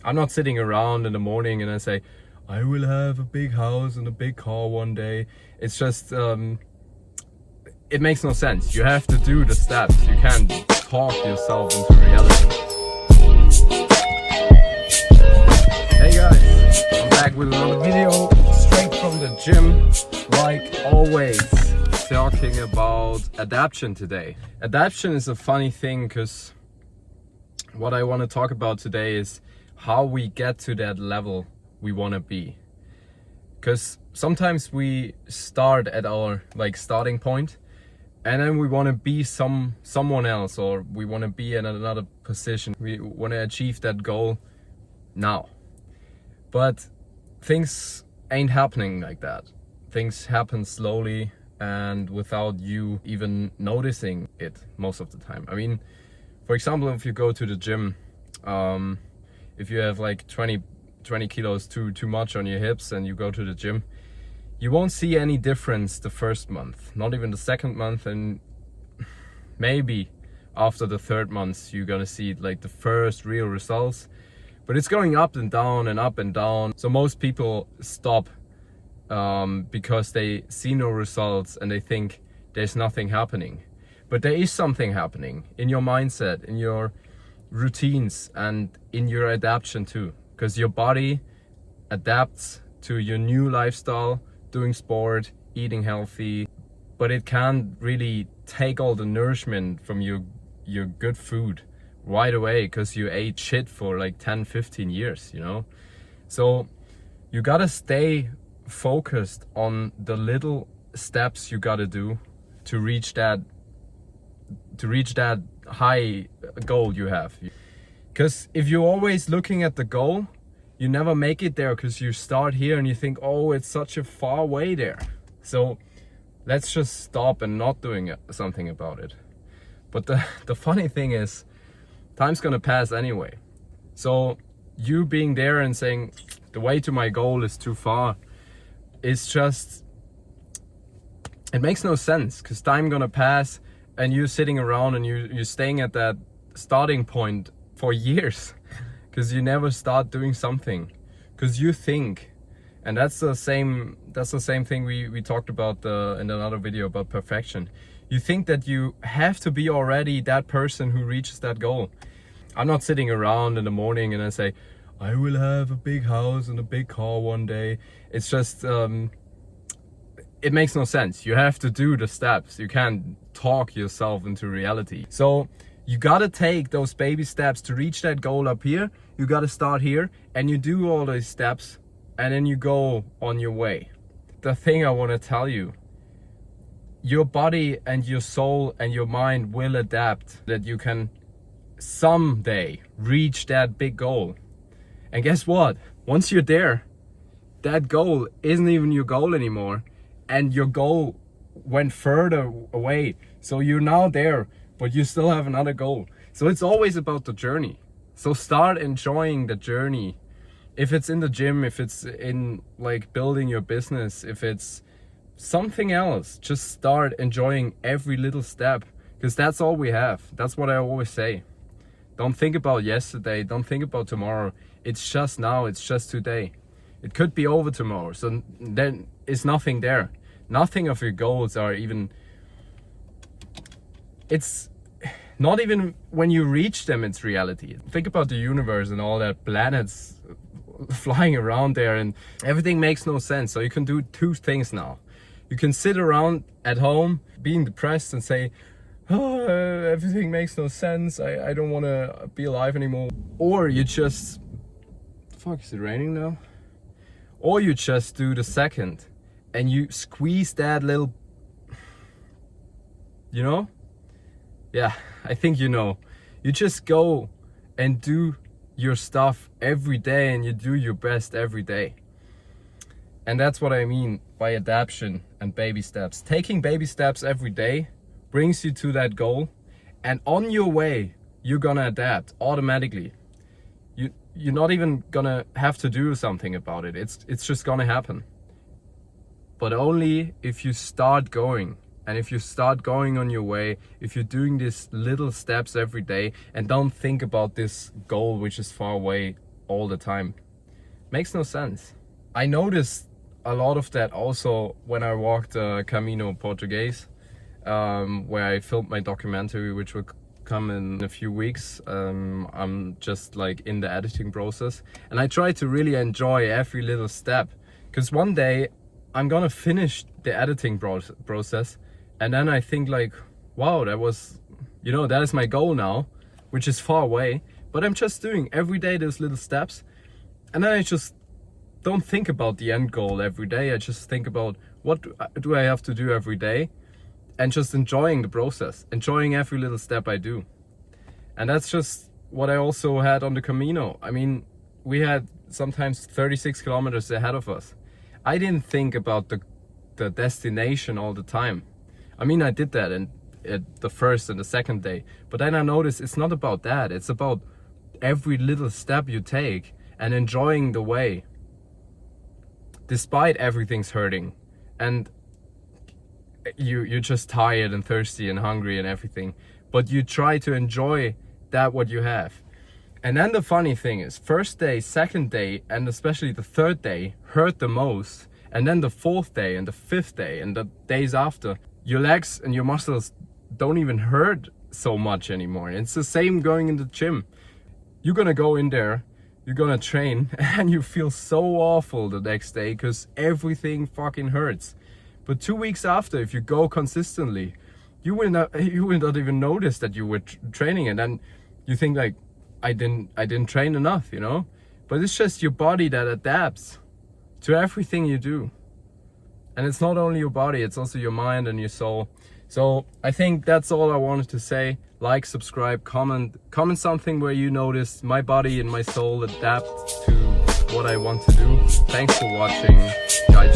I'm not sitting around in the morning and I say, I will have a big house and a big car one day. It's just, it makes no sense. You have to do the steps. You can't talk yourself into reality. Hey guys, I'm back with another video straight from the gym, like always. Talking about adaptation today. Adaptation is a funny thing because what I want to talk about today is how we get to that level we want to be. Because sometimes we start at our starting point and then we want to be someone else, or we want to be in another position. We want to achieve that goal now. But things ain't happening like that. Things happen slowly and without you even noticing it most of the time. I mean, for example, if you go to the gym, if you have like 20 kilos too much on your hips and you go to the gym, you won't see any difference the first month, not even the second month, and maybe after the third month you're gonna see like the first real results. But it's going up and down and up and down. So most people stop because they see no results and they think there's nothing happening. But there is something happening in your mindset, in your routines, and in your adaptation too. Because your body adapts to your new lifestyle, doing sport, eating healthy, but it can't really take all the nourishment from your good food right away because you ate shit for like 10-15 years, you know. So you gotta stay focused on the little steps you gotta do to reach that high goal you have. Because if you're always looking at the goal, you never make it there, because you start here and you think, oh, it's such a far way there. So let's just stop and not doing something about it. But the funny thing is, time's gonna pass anyway. So you being there and saying the way to my goal is too far, it's just, it makes no sense, because time gonna pass and you're sitting around and you're staying at that starting point for years because you never start doing something, because you think, and that's the same thing we talked about in another video about perfection. You think that you have to be already that person who reaches that goal. I'm not sitting around in the morning and I say, I will have a big house and a big car one day. It's just, it makes no sense. You have to do the steps. You can't talk yourself into reality. So you gotta take those baby steps to reach that goal up here. You gotta start here and you do all these steps and then you go on your way. The thing I want to tell you, your body and your soul and your mind will adapt, that you can someday reach that big goal. And guess what? Once you're there, that goal isn't even your goal anymore, and your goal went further away. So you're now there, but you still have another goal. So it's always about the journey. So start enjoying the journey. If it's in the gym, if it's in like building your business, if it's something else, just start enjoying every little step, because that's all we have. That's what I always say. Don't think about yesterday, don't think about tomorrow. It's just now, it's just today. It could be over tomorrow, so then it's nothing there. Nothing of your goals are even, it's not even when you reach them, it's reality. Think about the universe and all that planets flying around there, and everything makes no sense. So you can do two things now. You can sit around at home being depressed and say, oh, everything makes no sense, I don't want to be alive anymore. Or you just, fuck, is it raining now? Or you just do the second and you squeeze that little, you know? Yeah, I think you know. You just go and do your stuff every day and you do your best every day. And that's what I mean by adaptation and baby steps. Taking baby steps every day brings you to that goal, and on your way you're gonna adapt automatically. You're not even gonna have to do something about it. It's just gonna happen. But only if you start going, and if you start going on your way, if you're doing these little steps every day and don't think about this goal which is far away all the time. Makes no sense. I noticed a lot of that also when I walked Camino Português, where I filmed my documentary, which will come in a few weeks. I'm just like in the editing process, and I try to really enjoy every little step, because one day I'm gonna finish the editing process, and then I think like, wow, that was, you know, that is my goal now, which is far away, but I'm just doing every day those little steps, and then I just don't think about the end goal every day. I just think about what do I have to do every day, and just enjoying the process, enjoying every little step I do. And that's just what I also had on the Camino. I mean, we had sometimes 36 kilometers ahead of us. I didn't think about the destination all the time. I mean, I did that at the first and the second day, but then I noticed it's not about that. It's about every little step you take and enjoying the way, despite everything's hurting, and you're just tired and thirsty and hungry and everything, but you try to enjoy that what you have. And then the funny thing is, first day, second day, and especially the third day hurt the most, and then the fourth day and the fifth day and the days after, your legs and your muscles don't even hurt so much anymore. It's the same going in the gym. You're gonna go in there, you're gonna train, and you feel so awful the next day because everything fucking hurts. But 2 weeks after, if you go consistently, you will not even notice that you were training, and then you think like, I didn't train enough, you know? But it's just your body that adapts to everything you do. And it's not only your body, it's also your mind and your soul. So I think that's all I wanted to say. Like, subscribe, comment something where you notice my body and my soul adapt to what I want to do. Thanks for watching, guys.